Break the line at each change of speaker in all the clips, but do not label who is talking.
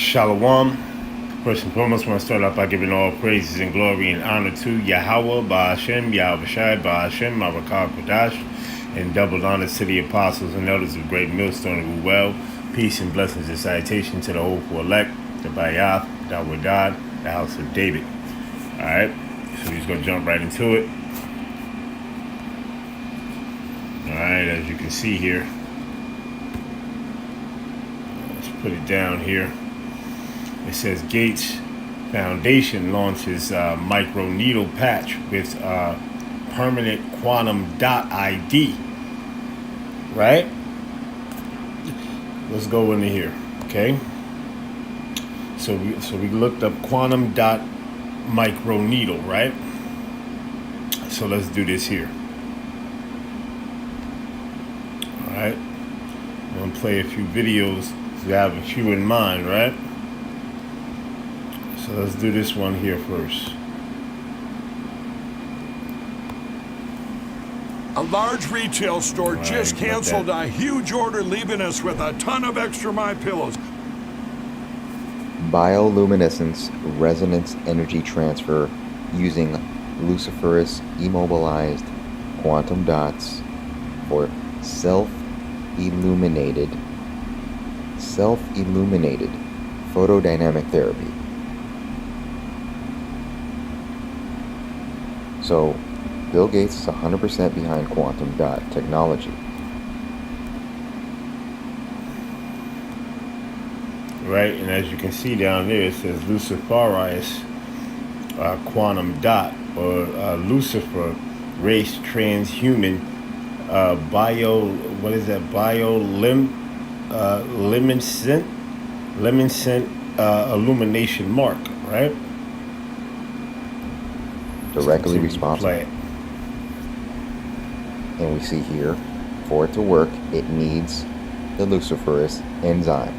Shalom. First and foremost, I want to start off by giving all praises and glory and honor to Yahweh, Ba'ashem, Yahushai, Ba'ashem, Marakah Kodash, and double honor to the apostles and elders of Great Millstone of Well. Peace and blessings and salutation to the hopeful elect, the Bayath, the Wadad, the house of David. Alright, so we're just going to jump right into it. Alright, as you can see here, let's put it down here. It says Gates Foundation launches Microneedle patch with permanent quantum dot ID. Right? Let's go into here. Okay. So we looked up quantum dot microneedle, right? So let's do this here. All right. I'm gonna play a few videos. So I have a few in mind, right? So let's do this one here first.
A large retail store just canceled a huge order, leaving us with a ton of extra MyPillows.
Bioluminescence resonance energy transfer using luciferase immobilized quantum dots for self-illuminated photodynamic therapy. So Bill Gates is 100% behind quantum dot technology.
Right, and as you can see down there, it says Luciferase quantum dot, or Lucifer race transhuman bioluminescent illumination mark, right?
Directly responsible. And we see here, for it to work, it needs the luciferase enzyme.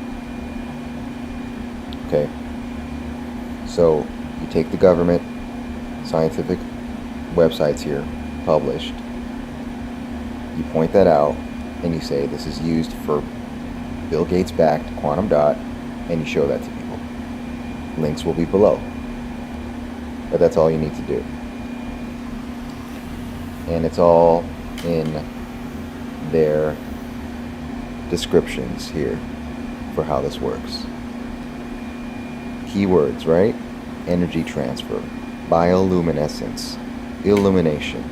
Okay, so you take the government scientific websites here, published, you point that out, and you say this is used for Bill Gates backed quantum dot, and you show that to people. Links will be below. But that's all you need to do. And it's all in their descriptions here for how this works. Keywords, right? Energy transfer, bioluminescence, illumination.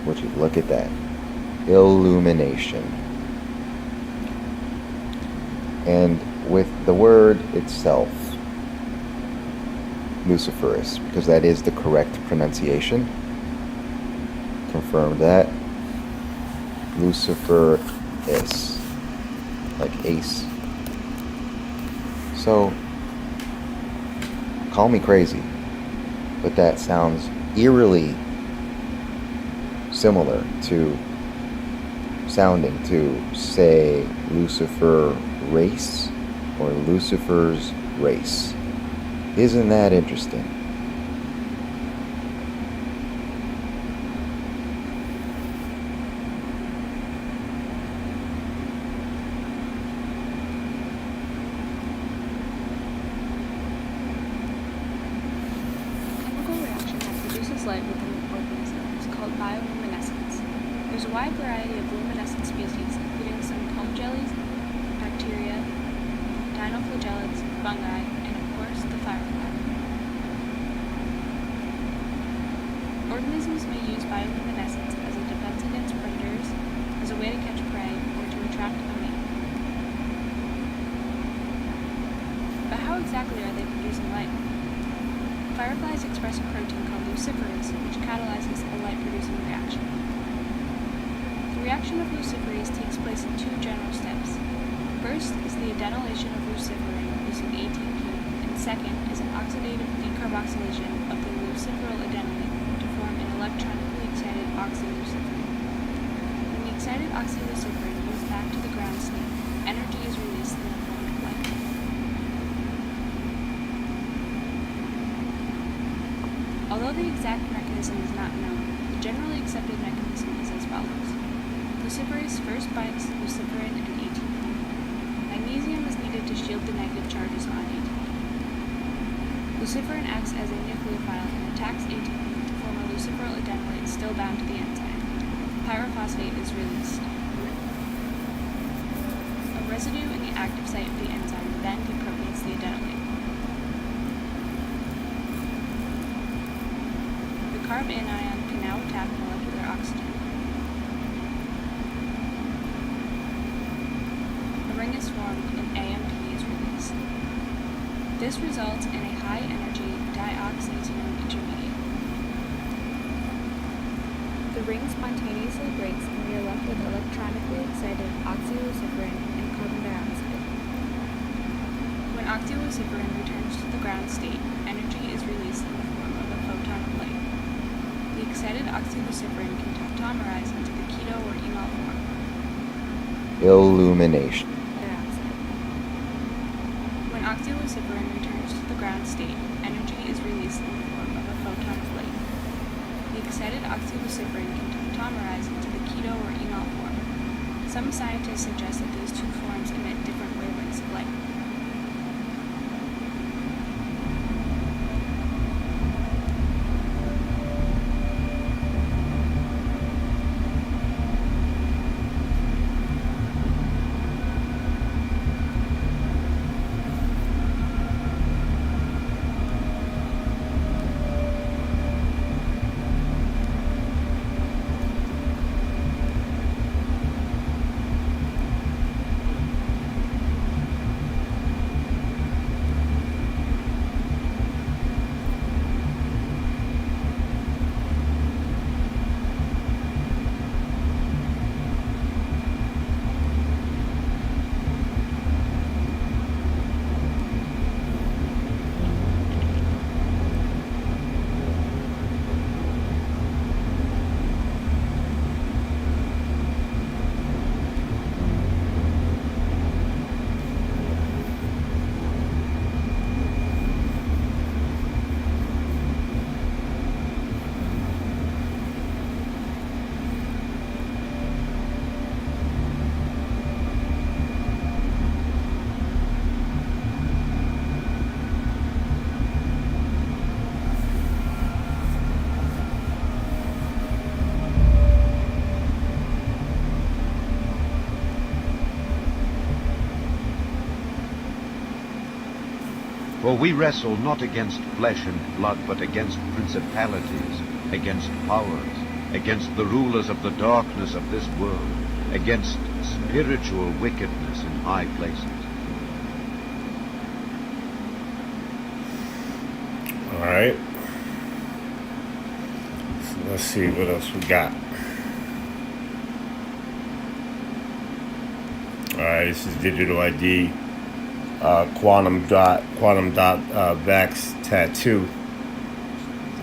Would you look at that? Illumination. And with the word itself, luciferase, because that is the correct pronunciation. Confirm that. Luciferase, like ace. So, call me crazy, but that sounds eerily similar to sounding to say Lucifer race or Lucifer's race. Isn't that interesting?
Light within an organism is called bioluminescence. There's a wide variety of luminescent species, including some comb jellies, bacteria, dinoflagellates, fungi, and of course, the firefly. Organisms may use bioluminescence as a defense against predators, as a way to catch prey, or to attract a mate. But how exactly are they producing light? Fireflies express a protein called luciferase, which catalyzes a light-producing reaction. The reaction of luciferase takes place in two general steps. First is the adenylation of luciferin using ATP, and second is an oxidative decarboxylation of the luciferyl adenylate to form an electronically excited oxyluciferin. When the excited oxyluciferin moves back to the ground state, energy is released in the form of light. Although the exact mechanism is not known, the generally accepted mechanism is as follows. Luciferase first binds luciferin and ATP. Magnesium is needed to shield the negative charges on ATP. Luciferin acts as a nucleophile and attacks ATP to form a luciferyl adenylate still bound to the enzyme. Pyrophosphate is released. A residue in the active site of the enzyme then deprotonates the adenylate. The carb anion can now attack molecular oxygen. A ring is formed and AMP is released. This results in a high-energy dioxazine intermediate.
The ring spontaneously breaks and we are left with electronically excited oxyluciferin and carbon dioxide.
When oxyluciferin returns to the ground state, energy is released in the form of a photon of light. The excited oxyluciferin can tautomerize into the keto or enol form.
Illumination.
Dioxide.
When oxyluciferin returns to the ground state, energy is released in the form of a photon of light. The excited oxyluciferin can tautomerize into the keto or enol form. Some scientists suggest that these two forms emit different wavelengths of light.
For we wrestle not against flesh and blood, but against principalities, against powers, against the rulers of the darkness of this world, against spiritual wickedness in high places.
All right. So let's see what else we got. All right, this is digital ID. Quantum dot vax tattoo.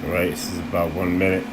All right, this is about 1 minute.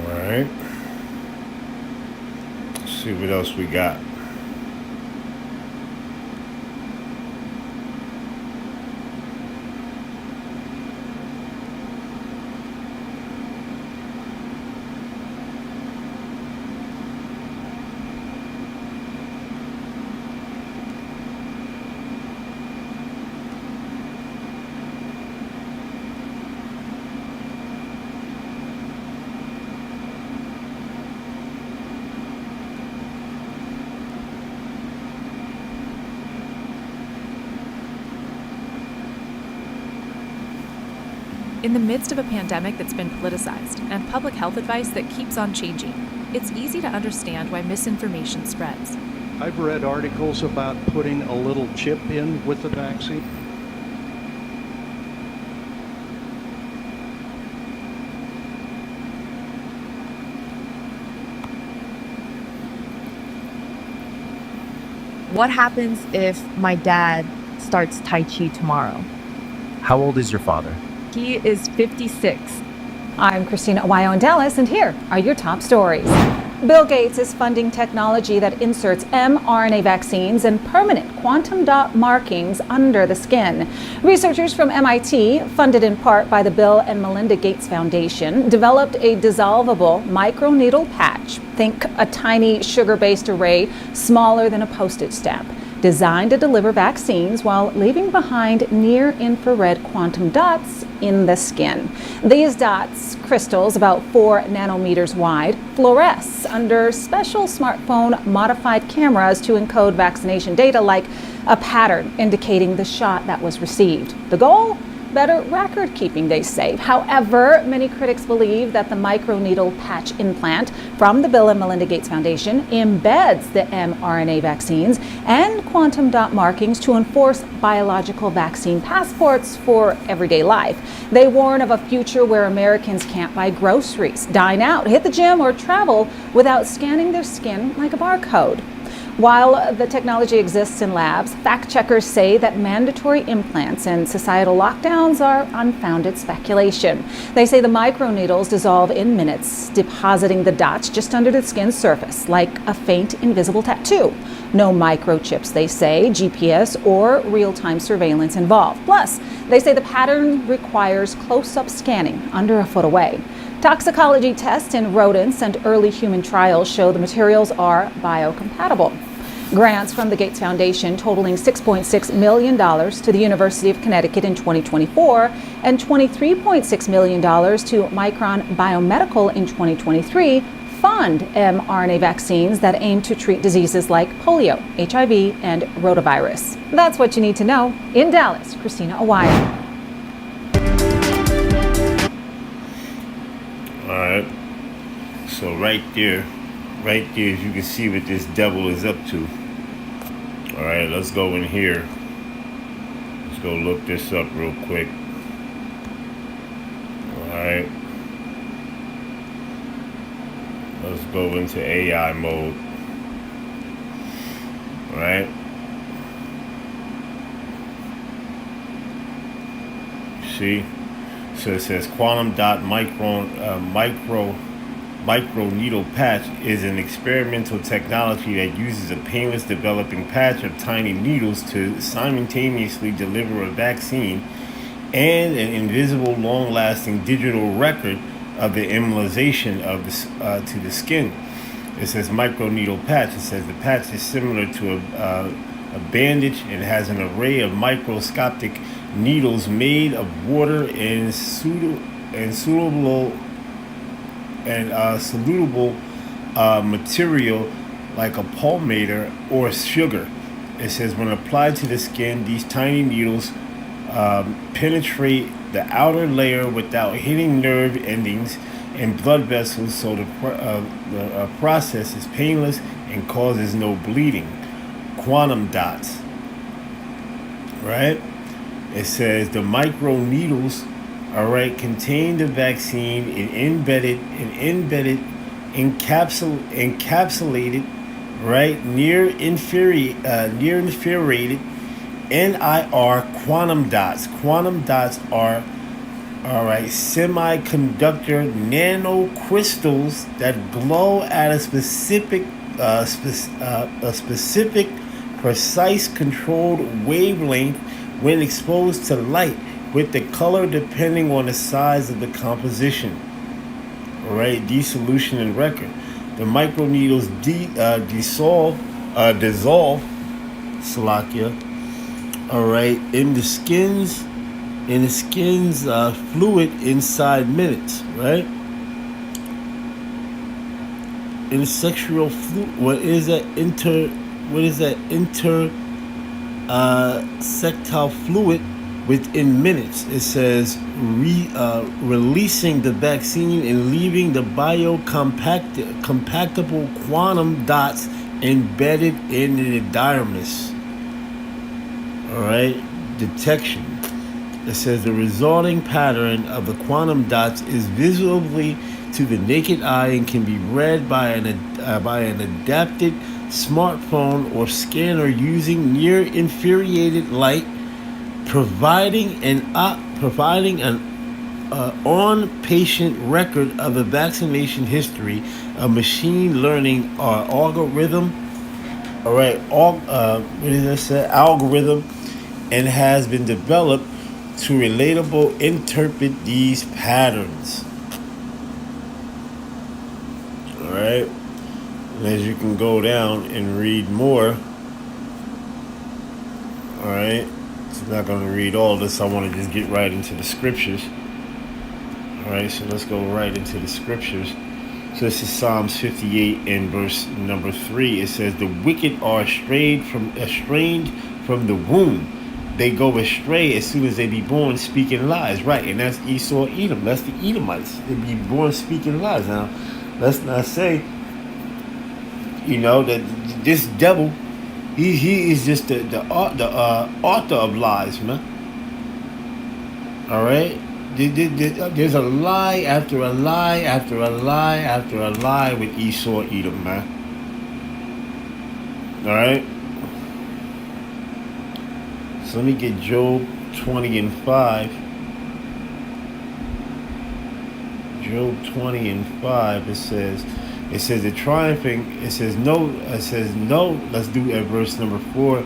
Alright. Let's see what else we got.
In the midst of a pandemic that's been politicized and public health advice that keeps on changing, it's easy to understand why misinformation spreads.
I've read articles about putting a little chip in with the vaccine.
What happens if my dad starts Tai Chi tomorrow?
How old is your father?
He is 56.
I'm Christina Awayo in Dallas, and here are your top stories. Bill Gates is funding technology that inserts mRNA vaccines and permanent quantum dot markings under the skin. Researchers from MIT, funded in part by the Bill and Melinda Gates Foundation, developed a dissolvable microneedle patch. Think a tiny sugar-based array smaller than a postage stamp, designed to deliver vaccines while leaving behind near-infrared quantum dots in the skin. These dots, crystals about 4 nanometers wide, fluoresce under special smartphone modified cameras to encode vaccination data like a pattern indicating the shot that was received. The goal? Better record keeping, they say. However, many critics believe that the microneedle patch implant from the Bill and Melinda Gates Foundation embeds the mRNA vaccines and quantum dot markings to enforce biological vaccine passports for everyday life. They warn of a future where Americans can't buy groceries, dine out, hit the gym, or travel without scanning their skin like a barcode. While the technology exists in labs, fact checkers say that mandatory implants and societal lockdowns are unfounded speculation. They say the microneedles dissolve in minutes, depositing the dots just under the skin's surface, like a faint, invisible tattoo. No microchips, they say, GPS, or real-time surveillance involved. Plus, they say the pattern requires close-up scanning under a foot away. Toxicology tests in rodents and early human trials show the materials are biocompatible. Grants from the Gates Foundation totaling $6.6 million to the University of Connecticut in 2024 and $23.6 million to Micron Biomedical in 2023 fund mRNA vaccines that aim to treat diseases like polio, HIV, and rotavirus. That's what you need to know. In Dallas, Christina Awayo.
All right. So right there, as you can see what this devil is up to. All right, let's go in here. Let's go look this up real quick. All right. Let's go into AI mode. All right. See? So it says quantum dot microneedle patch is an experimental technology that uses a painless developing patch of tiny needles to simultaneously deliver a vaccine and an invisible, long-lasting digital record of the immunization of to the skin. It says microneedle patch. It says the patch is similar to a bandage and has an array of microscopic needles made of water and soluble material like a palmator or sugar. It says when applied to the skin, these tiny needles penetrate the outer layer without hitting nerve endings and blood vessels, so the process is painless and causes no bleeding. Quantum dots, right? It says the microneedles, all right, contain the vaccine and encapsulated, right, near infrared NIR quantum dots. Quantum dots are, all right, semiconductor nanocrystals that glow at a specific, precise, controlled wavelength when exposed to light, with the color depending on the size of the composition. All right, dissolution and record. The microneedles dissolve, Salakia. All right, in the skin's fluid inside minutes. Right. In the sexual fluid. What is that intersectile fluid within minutes. It says releasing the vaccine and leaving the biocompatible quantum dots embedded in the dermis. All right, detection. It says the resulting pattern of the quantum dots is visibly to the naked eye and can be read by an adapted smartphone or scanner using near infrared light, providing an on-patient record of the vaccination history, a machine learning algorithm. All right, algorithm, and has been developed to relatable interpret these patterns. All right, and as you can go down and read more. All right, I'm not going to read all this. I want to just get right into the scriptures. All right, so let's go right into the scriptures. So this is Psalms 58 and verse number 3. It says, "The wicked are estranged from the womb. They go astray as soon as they be born, speaking lies." Right, and that's Esau, Edom. That's the Edomites. They be born speaking lies. Now, let's not say, that this devil, he is just the author of lies, man. All right, there's a lie after a lie after a lie after a lie with Esau, Edom, man. All right. So let me get Job 20 and 5. Job 20 and 5, it says the triumphing, it says no, let's do at verse number 4.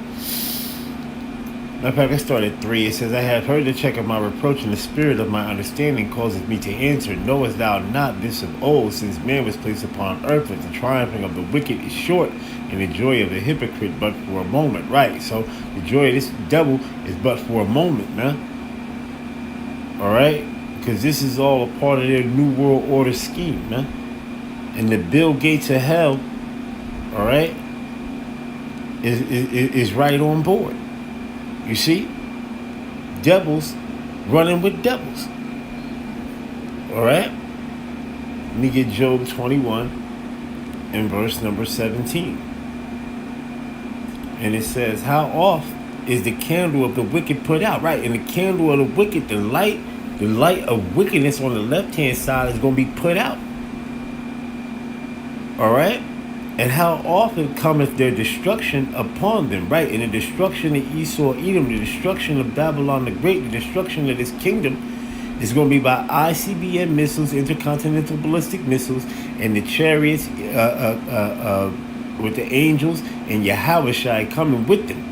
Matter of fact, let's start at 3. It says, "I have heard the check of my reproach, and the spirit of my understanding causes me to answer. Knowest thou not this of old, since man was placed upon earth, that the triumphing of the wicked is short, and the joy of the hypocrite but for a moment." Right, so the joy of this devil is but for a moment, man. All right, because this is all a part of their New World Order scheme, man. And the Bill Gates of hell, all right, is right on board. You see, devils running with devils. All right, let me get Job 21 and verse number 17. And it says, "How oft is the candle of the wicked put out?" Right, and the candle of the wicked, the light of wickedness on the left-hand side is going to be put out. All right, and how often cometh their destruction upon them? Right, and the destruction of Esau, Edom, the destruction of Babylon the Great, the destruction of this kingdom is going to be by ICBM missiles, intercontinental ballistic missiles, and the chariots with the angels, and Yahushua coming with them.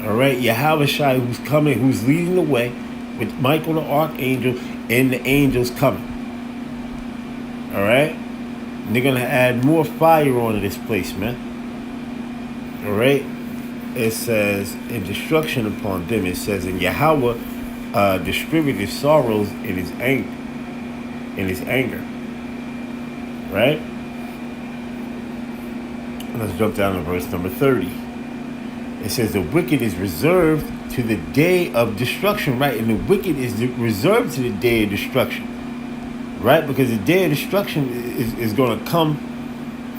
All right, Yahushua who's coming, who's leading the way with Michael the archangel and the angels coming. All right, and they're gonna add more fire onto this place, man. All right, it says in destruction upon them. It says in Yahweh distributed sorrows in his anger. Right. Let's jump down to verse number 30. It says the wicked is reserved to the day of destruction, right? And the wicked is reserved to the day of destruction, right? Because the day of destruction is going to come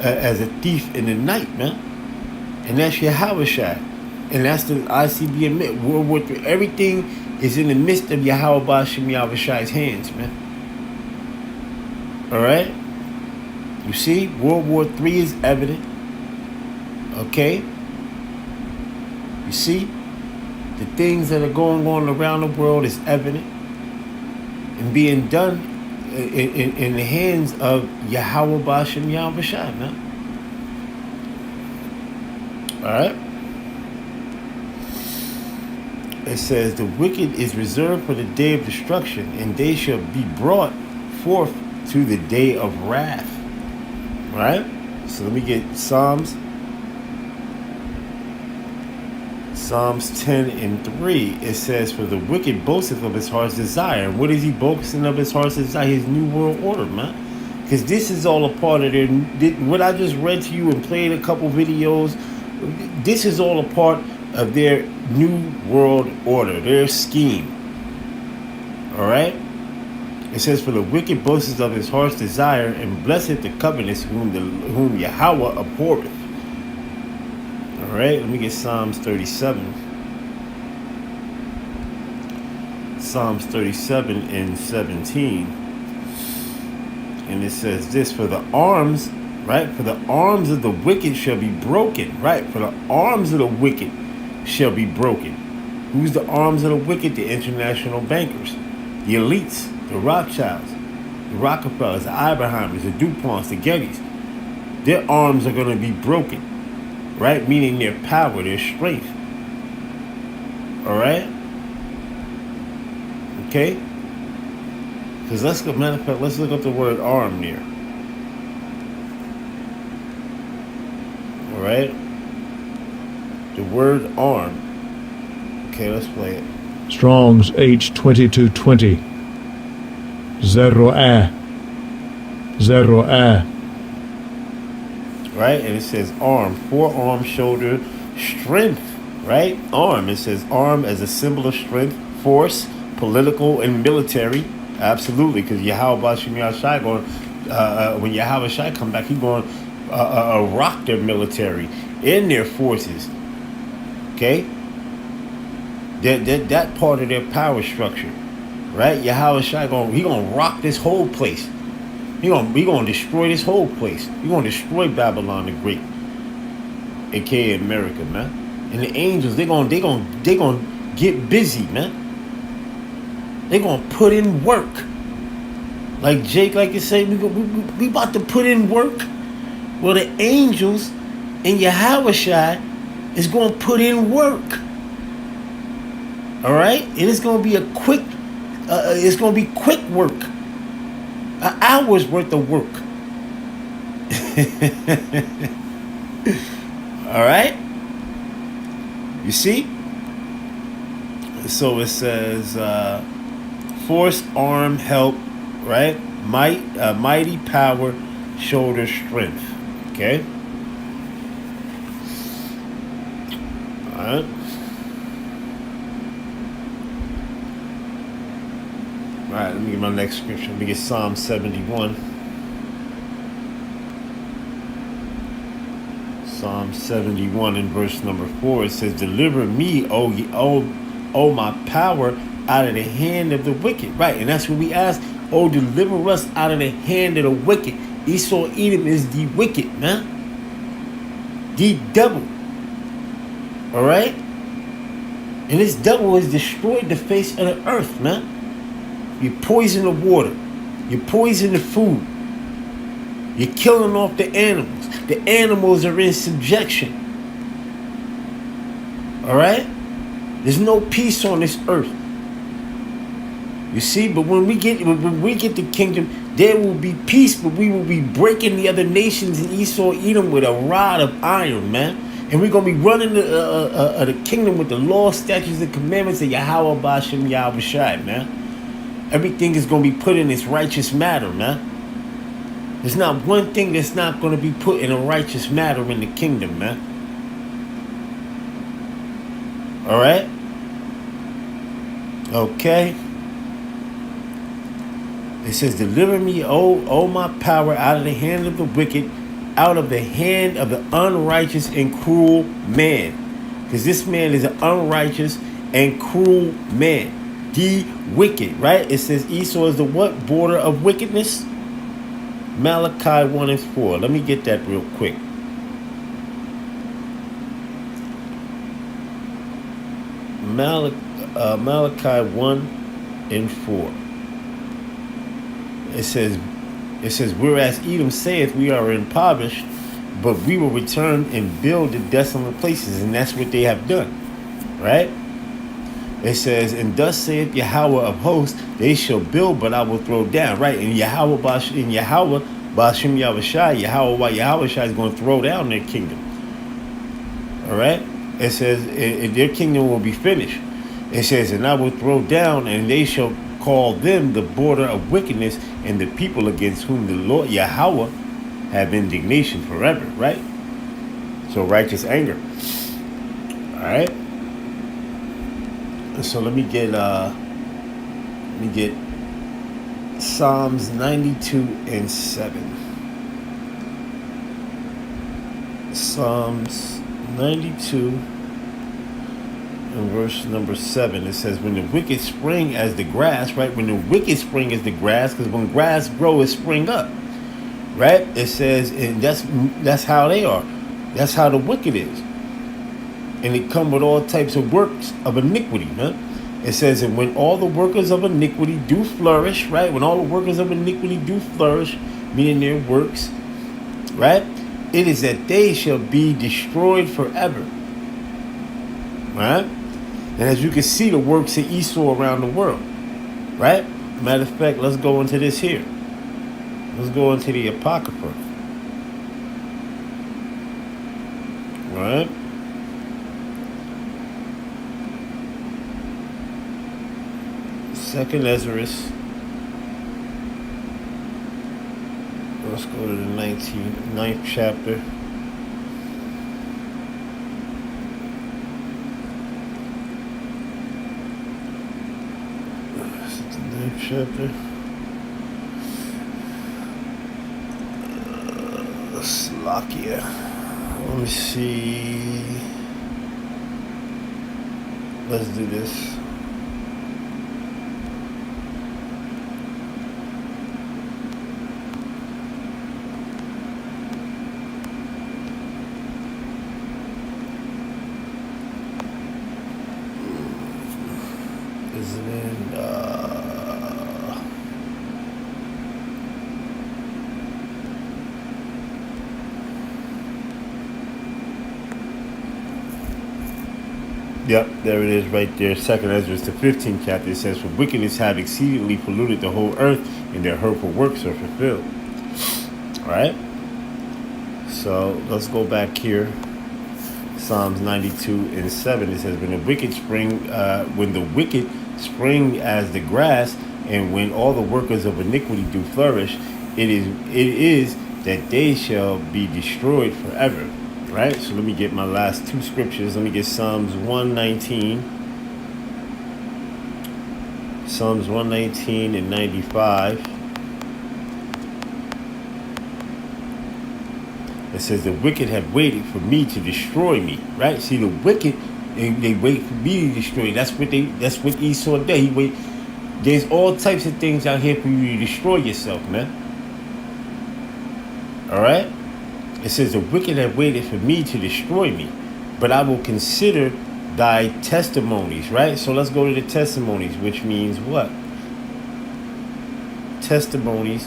as a thief in the night, man. And that's Yahushua. And that's the ICBM, World War III. Everything is in the midst of Yahweh Bashim Yahushua's hands, man. All right? You see, World War III is evident. Okay? You see, the things that are going on around the world is evident and being done in the hands of Yahweh Bashim Yahushua, man. All right? It says the wicked is reserved for the day of destruction, and they shall be brought forth to the day of wrath. All right? So let me get Psalms 10 and 3, it says, "For the wicked boasteth of his heart's desire." And what is he boasting of his heart's desire? His New World Order, man. Because this is all a part of what I just read to you and played a couple videos. This is all a part of their new world order, their scheme. All right? It says, for the wicked boasts of his heart's desire, and blessed the covenants whom Yahweh abhorreth. All right, let me get Psalms 37. Psalms 37 and 17. And it says this, for the arms, right? For the arms of the wicked shall be broken, right? For the arms of the wicked shall be broken. Who's the arms of the wicked? The international bankers, the elites, the Rothschilds, the Rockefellers, the Oppenheimers, the DuPonts, the Gettys. Their arms are going to be broken, right? Meaning their power, their strength. All right? Okay? Because let's go, matter of fact, let's look up the word arm there. All right? The word arm. Okay, let's play it.
Strong's H2220. Zeroah.
Right? And it says arm, forearm, shoulder, strength. Right? Arm. It says arm as a symbol of strength, force, political, and military. Absolutely. Because Yahweh Bashim Yahshai going, when Yahweh Shai come back, he going rock their military and their forces. Okay? That part of their power structure. Right? Yahweh Shai gonna rock this whole place. He gonna destroy this whole place. He gonna destroy Babylon the Great, aka America, man. And the angels, they gonna get busy, man. They gonna put in work. Like Jake, like you say, we about to put in work. Well, the angels and Yahweh Shai is gonna put in work. All right, and it's gonna be quick work, an hour's worth of work. All right, you see. So it says force, arm, help, right? Might, mighty power, shoulder, strength. Okay. All right. All right, let me get my next scripture. Let me get Psalm 71. Psalm 71 in verse number 4. It says, deliver me, O my power, out of the hand of the wicked. Right, and that's what we ask. Oh, deliver us out of the hand of the wicked. Esau, Edom is the wicked, man. The devil. All right? And this devil has destroyed the face of the earth, man. You poison the water. You poison the food. You're killing off the animals. The animals are in subjection. All right? There's no peace on this earth. You see, but when we get the kingdom, there will be peace, but we will be breaking the other nations in Esau, Edom with a rod of iron, man. And we're going to be running the kingdom with the law, statutes, and commandments of Yahweh Bashim Yahweh Shai, man. Everything is going to be put in its righteous matter, man. There's not one thing that's not going to be put in a righteous matter in the kingdom, man. All right? Okay. It says, deliver me, O my power, out of the hand of the wicked, out of the hand of the unrighteous and cruel man. Because this man is an unrighteous and cruel man. The wicked, right? It says Esau is the what? Border of wickedness? Malachi 1 and 4. Let me get that real quick. Malachi 1 and 4. It says, whereas Edom saith, we are impoverished, but we will return and build the desolate places. And that's what they have done, right? It says, and thus saith Yahweh of hosts, they shall build, but I will throw down. Right? And Yahweh Bashim Yahweh Shai, Yahweh Shai is going to throw down their kingdom. All right? It says, their kingdom will be finished. It says, and I will throw down, and they shall call them the border of wickedness, and the people against whom the Lord Yahweh have indignation forever. Right? So righteous anger. All right? So let me get Psalms 92 and 7. Psalms 92 and verse number 7. It says, when the wicked spring as the grass, right? When the wicked spring as the grass, because when grass grows, it spring up, right? It says, and that's how they are. That's how the wicked is. And it come with all types of works of iniquity, huh? It says, and when all the workers of iniquity do flourish, right? When all the workers of iniquity do flourish, meaning their works, right? It is that they shall be destroyed forever, right? And as you can see, the works of Esau around the world, right? Matter of fact, let's go into this here. Let's go into the Apocrypha, right? Second Ezra. Let's go to the 9th chapter. Is it the 9th chapter? Slovakia. Let me see. Let's do this. Yep, there it is right there. Second Ezra, the 15th chapter. It says, for wickedness have exceedingly polluted the whole earth, and their hurtful works are fulfilled. All right. So let's go back here. Psalms 92 and 7. It says, when the wicked spring as the grass, and when all the workers of iniquity do flourish, it is that they shall be destroyed forever. Right? So let me get my last two scriptures. Let me get Psalms 119. Psalms 119 and 95. It says, the wicked have waited for me to destroy me. Right? See, the wicked, they wait for me to destroy. That's what Esau did. He wait. There's all types of things out here for you to destroy yourself, man. All right? It says, the wicked have waited for me to destroy me, but I will consider thy testimonies, right? So let's go to the testimonies, which means what? Testimonies,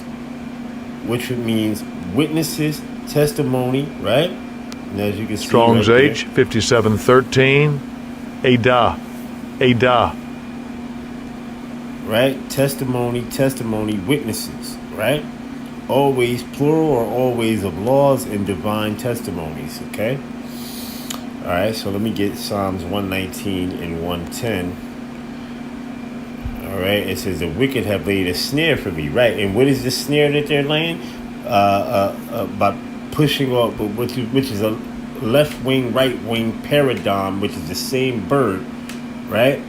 which means witnesses, testimony, right? And as you can see,
Strong's
right
H, 5713, Ada.
Right? Testimony, witnesses, right? Always plural or always of laws and divine testimonies, okay? All right, so let me get Psalms 119 and 110. All right, it says, the wicked have laid a snare for me, right? And what is the snare that they're laying? By pushing off, which is a left wing, right wing paradigm, which is the same bird, right?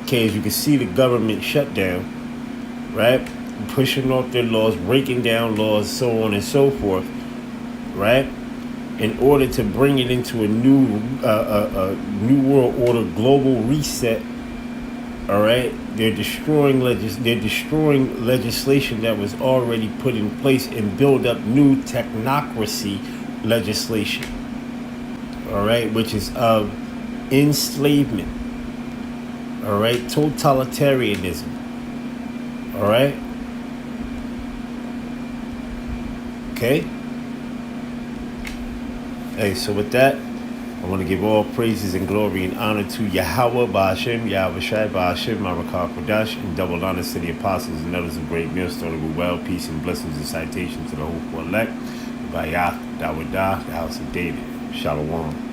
Okay, as you can see, the government shut down, right? Pushing off their laws, breaking down laws, so on and so forth, right? In order to bring it into a new world order, global reset. All right, they're destroying legislation that was already put in place and build up new technocracy legislation. All right, which is of enslavement. All right, totalitarianism. All right. Okay. Hey, so with that, I want to give all praises and glory and honor to Yahweh, Ba'ashem, Yahweh Shai, Ba'ashem, Marakah Kodash, and double honor to the apostles and others of great millstone with well, peace, and blessings and citations to the hopeful elect. Bayah, Dawadah, the house of David. Shalom.